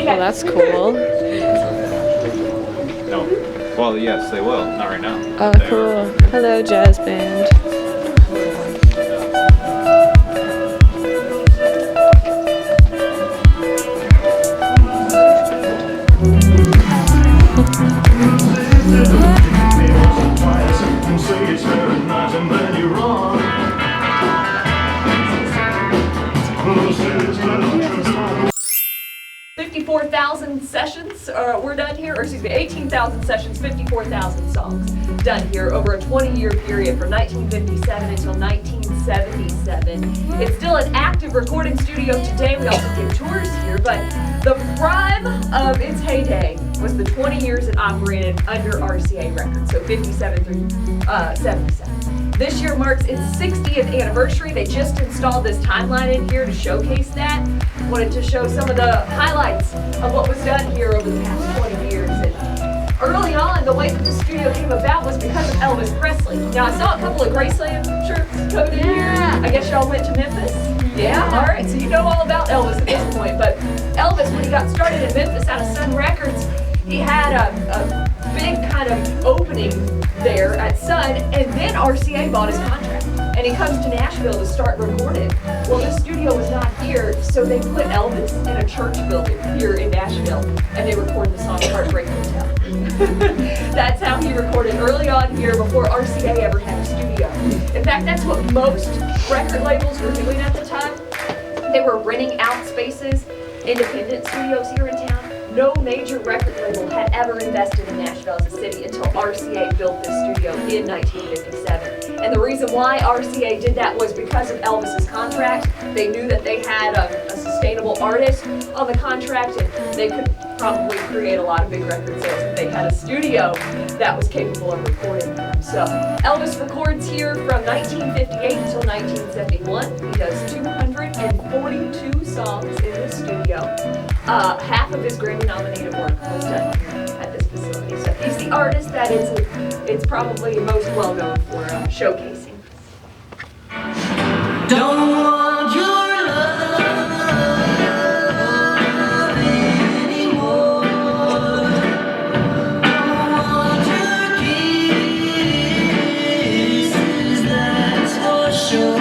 Well, that's cool. No. Well, yes, they will. Not right now. Oh, cool. Hello, jazz band. Sessions were done here, or excuse me, 18,000 sessions, 54,000 songs done here over a 20-year period from 1957 until 1977. It's still an active recording studio today. We also give tours here, but the prime of its heyday was the 20 years it operated under RCA Records, so 57 through 77. This year marks its 60th anniversary. They just installed this timeline in here to showcase that. Wanted to show some of the highlights of what was done here over the past 20 years. And early on, the way that the studio came about was because of Elvis Presley. Now, I saw a couple of Graceland shirts coded in here. I guess y'all went to Memphis? Yeah? All right, so you know all about Elvis at this point. But Elvis, when he got started in Memphis out of Sun Records, he had a big kind of opening there at Sun, and then RCA bought his contract. And he comes to Nashville to start recording. Well, the studio was not here, so they put Elvis in a church building here in Nashville, and they recorded the song Heartbreak Hotel. That's how he recorded early on here before RCA ever had a studio. In fact, that's what most record labels were doing at the time. They were renting out spaces, independent studios here in town. No major record label had ever invested in Nashville as a city until RCA built this studio in 1957. And the reason why RCA did that was because of Elvis's contract. They knew that they had a sustainable artist on the contract, and they could probably create a lot of big record sales if they had a studio that was capable of recording them. So Elvis records here from 1958 until 1971. He does 242 songs in the studio. Half of his Grammy-nominated work was done here at this facility. So he's the artist that it's probably most well known for showcasing. Don't want your love anymore. Don't want your kisses, that's for sure.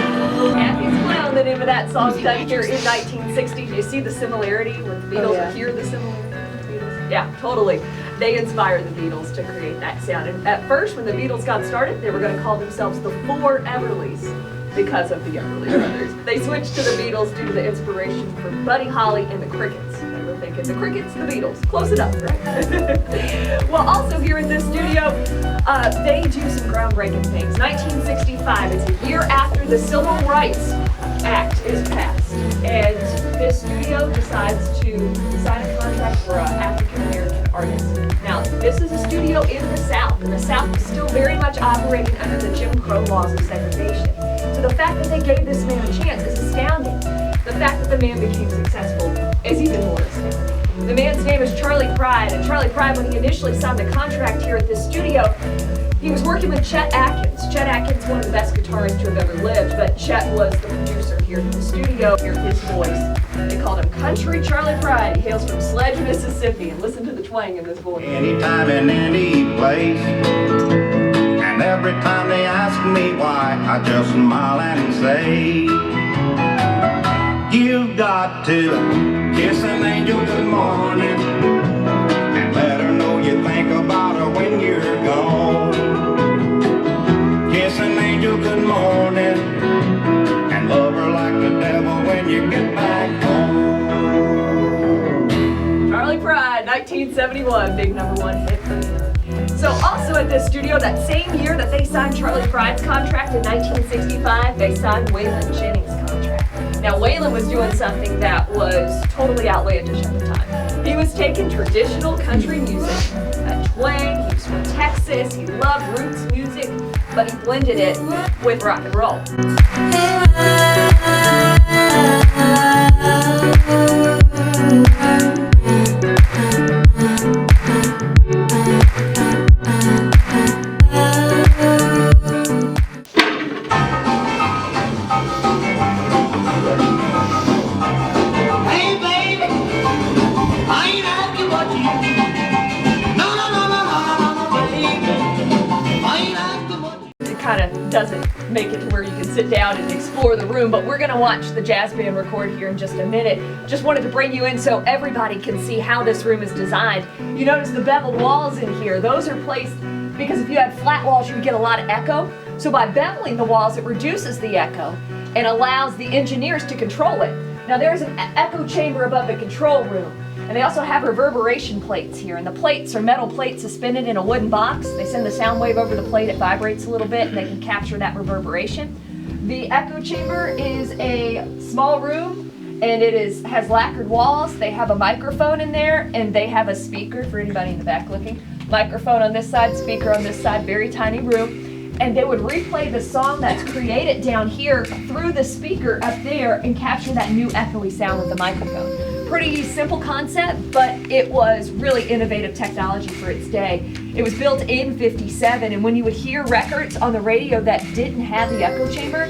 Happy's Clown, the name of that song, done here in 1960. Do you see the similarity with the Beatles? Oh, yeah. Hear the similarity with the Beatles? Yeah, totally. They inspired the Beatles to create that sound. And at first, when the Beatles got started, they were going to call themselves the Four Everlys because of the Everly Brothers. They switched to the Beatles due to the inspiration from Buddy Holly and the Crickets. They were thinking, the Crickets, the Beatles. Close enough, right? Well, also here in this studio, they do some groundbreaking things. 1965, it's a year after the Civil Rights Act is passed, and this studio decides to sign a contract for an African-American artist. Now, this is a studio in the South, and the South is still very much operating under the Jim Crow laws of segregation. So the fact that they gave this man a chance is astounding. The fact that the man became successful is even more astounding. The man's name is Charley Pride, and Charley Pride, when he initially signed the contract here at this studio, he was working with Chet Atkins. Chet Atkins, one of the best guitarists to have ever lived, but Chet was the producer here in the studio. Hear his voice. They called him Country Charley Pride. He hails from Sledge, Mississippi, and listen to the twang in this voice. Anytime and any place, and every time they ask me why, I just smile and say, you've got to kiss an angel good morning and let her know you think about her when you're gone. Kiss an angel good morning and love her like the devil when you get back home. Charley Pride, 1971, big #1 hit for them. So also at this studio, that same year that they signed Charley Pride's contract in 1965, they signed Waylon Jennings' contract. Now, Waylon was doing something that was totally outlandish at the time. He was taking traditional country music, that twang, he was from Texas, he loved roots music, but he blended it with rock and roll. doesn't make it to where you can sit down and explore the room, but we're gonna watch the jazz band record here in just a minute. Just wanted to bring you in so everybody can see how this room is designed. You notice the beveled walls in here. Those are placed because if you had flat walls, you would get a lot of echo. So by beveling the walls, it reduces the echo and allows the engineers to control it. Now there's an echo chamber above the control room. And they also have reverberation plates here, and the plates are metal plates suspended in a wooden box. They send the sound wave over the plate, it vibrates a little bit, and they can capture that reverberation. The echo chamber is a small room, and it has lacquered walls. They have a microphone in there, and they have a speaker for anybody in the back looking. Microphone on this side, speaker on this side, very tiny room. And they would replay the song that's created down here through the speaker up there and capture that new echoey sound with the microphone. Pretty simple concept, but it was really innovative technology for its day. It was built in '57, and when you would hear records on the radio that didn't have the echo chamber,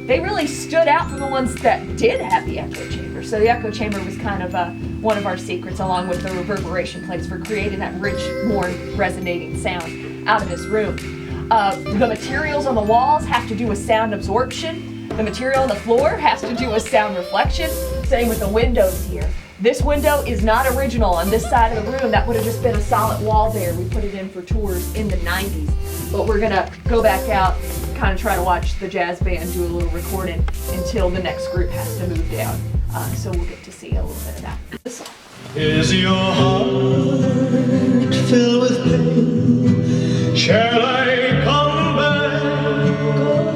they really stood out from the ones that did have the echo chamber. So the echo chamber was kind of one of our secrets, along with the reverberation plates, for creating that rich, warm, resonating sound out of this room. The materials on the walls have to do with sound absorption. The material on the floor has to do with sound reflection. Same with the windows here. This window is not original on this side of the room. That would have just been a solid wall there. We put it in for tours in the 90s. But we're gonna go back out, kind of try to watch the jazz band do a little recording until the next group has to move down. So we'll get to see a little bit of that. Is your heart filled with pain? Shall I come back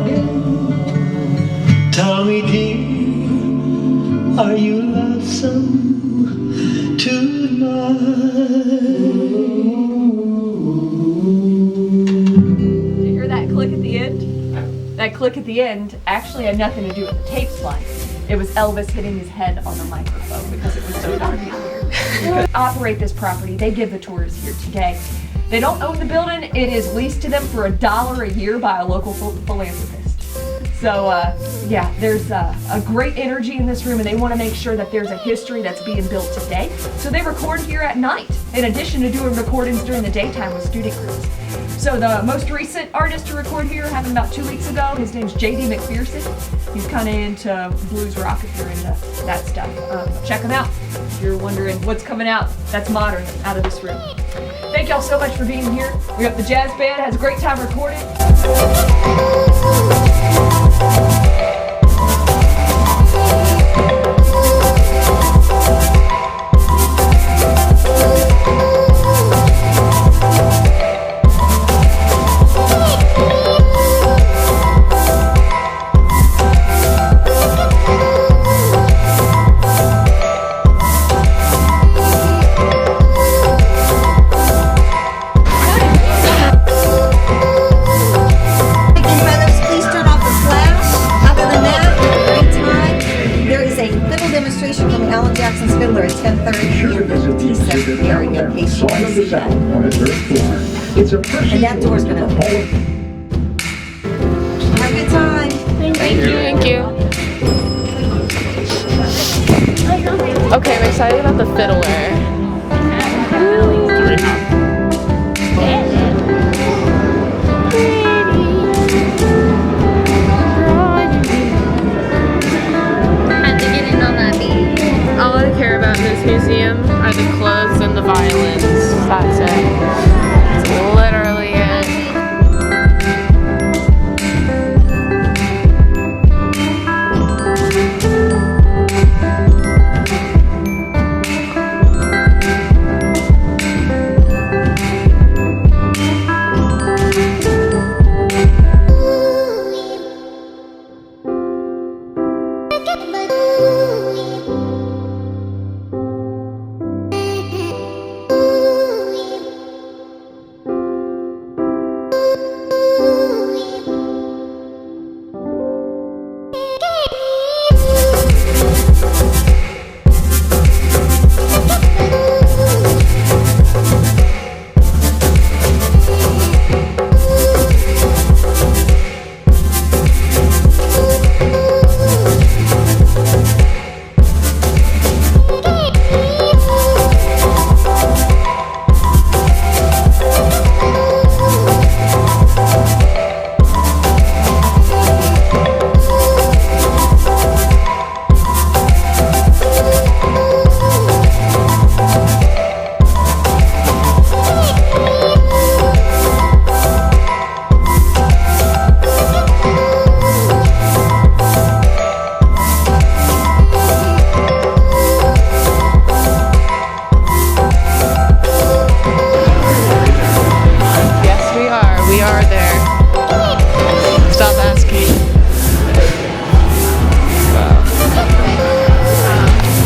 again? Tell me, dear, are you lonesome tonight? Did you hear that click at the end? That click at the end actually had nothing to do with the tape slide. It was Elvis hitting his head on the microphone because it was so dark in here. To operate this property, they give the tours here today. They don't own the building. It is leased to them for $1 a year by a local philanthropist. So yeah, there's a great energy in this room, and they want to make sure that there's a history that's being built today. So they record here at night, in addition to doing recordings during the daytime with student groups. So the most recent artist to record here happened about 2 weeks ago. His name's J.D. McPherson. He's kind of into blues rock if you're into that stuff. Check him out if you're wondering what's coming out that's modern out of this room. Thank y'all so much for being here. We hope the jazz band has a great time recording. And that door's gonna open. Have a good time. Thank you. Okay, I'm excited about the fiddler. All I care about in this museum are the clothes and the violins. That's it. That's literally it.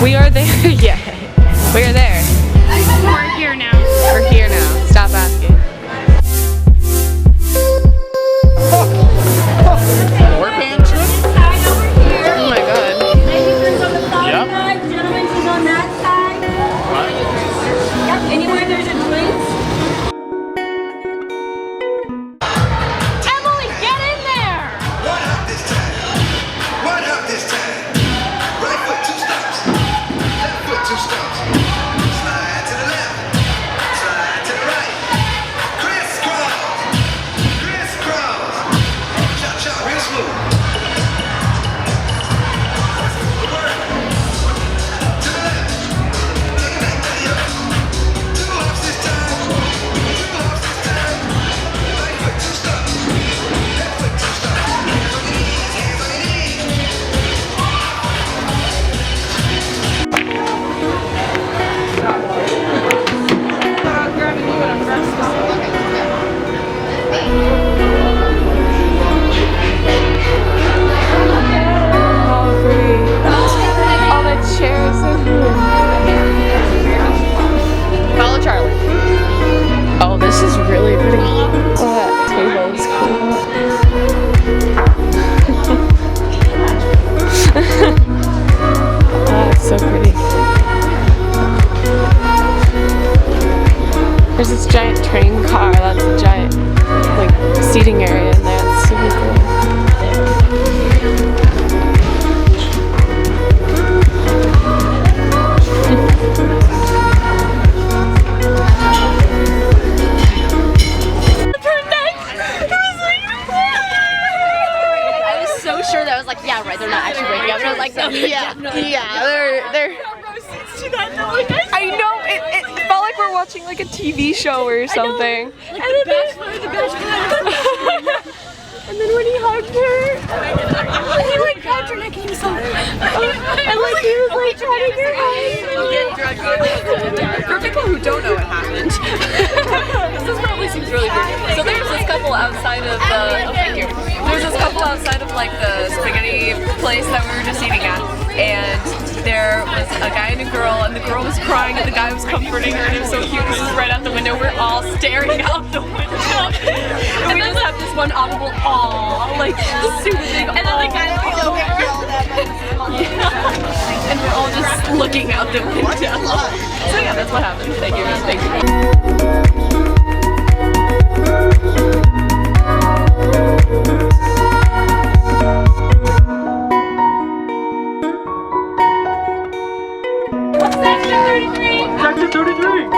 We are there. Yeah. We are there. We're here now. We're here now. Stop asking. We're paying trip? Oh my god. Yep. Gentlemen's is on that side. Yep. Anywhere there's a drinks. Emily, get in there! One up this time. One up this time. Right foot 2 stomps. Left foot 2 stomps. Slide to the left. Slide to the right. Crisscross. Crisscross. Chop, chop, real smooth. Work. To the left. Take it back to the other. 2 hops this time. 2 hops this time. Right foot 2 stomps. Left foot 2 stomps. Hands on your knees. Hands on your knees. Oh, pretty. All the chairs in here. Follow Charlie. Oh, this is really pretty. Oh, that table is cool. Oh, it's so pretty. There's this giant train car. That's a giant, like, seating area in there. It's super cool. I was so sure that I was like, yeah, right, they're not actually breaking up. And I was like, yeah, they're. I know it felt like we're watching like a TV show or something. Like the Bachelor. And then when he hugged her, He like grabbed her neck and he was so. and like he was like trying to get For people who don't know what happened, this probably seems really weird. So there's this couple outside of the, there's this couple outside of like the spaghetti place that we were just eating at, and there was a guy and a girl, and the girl was crying and the guy was comforting her, and it was so cute. This is right out the window. We're all staring out the window, and we just have this one audible "aww," like super big. And then the guy like yeah. And we're all just looking out the window. So yeah, that's what happened. Thank you. Thank you. Section 33!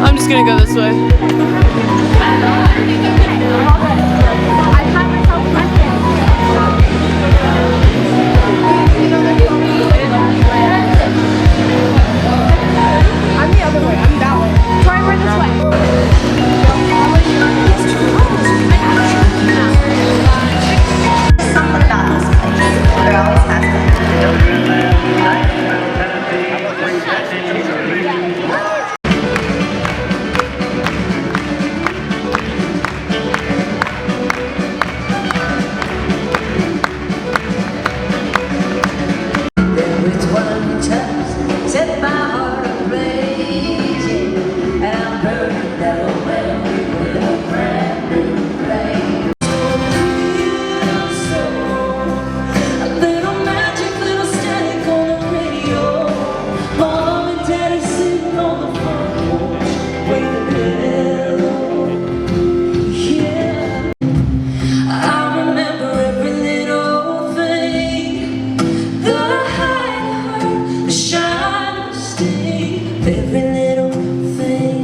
I'm just gonna go this way. I'm the other way. I'm that way. Try over this way. Something about this place. There always has been. Which one touch set my heart raging, and I'm burning down well with a brand new flame. A little magic, little static on the radio. Mom and Daddy sitting on the front porch, waving hello. Yeah, I remember every little thing. The high, the shine, the sting, every little thing.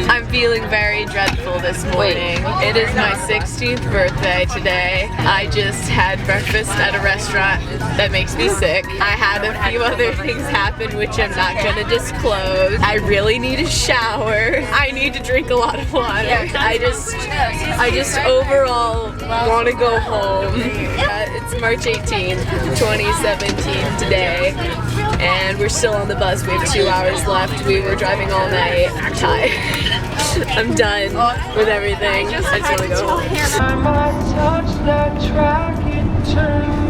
I'm feeling very dreadful this morning. It is my 16th birthday today. I just had breakfast at a restaurant that makes me sick. I had a few other things happen which I'm not gonna disclose. I really need a shower. I need to drink a lot of water. I just overall want to go home. It's March 18th, 2017 today, and we're still on the bus. We have 2 hours left. We were driving all night. I'm tired. I'm done with everything. I just want to go home. Time I touch that track, it turns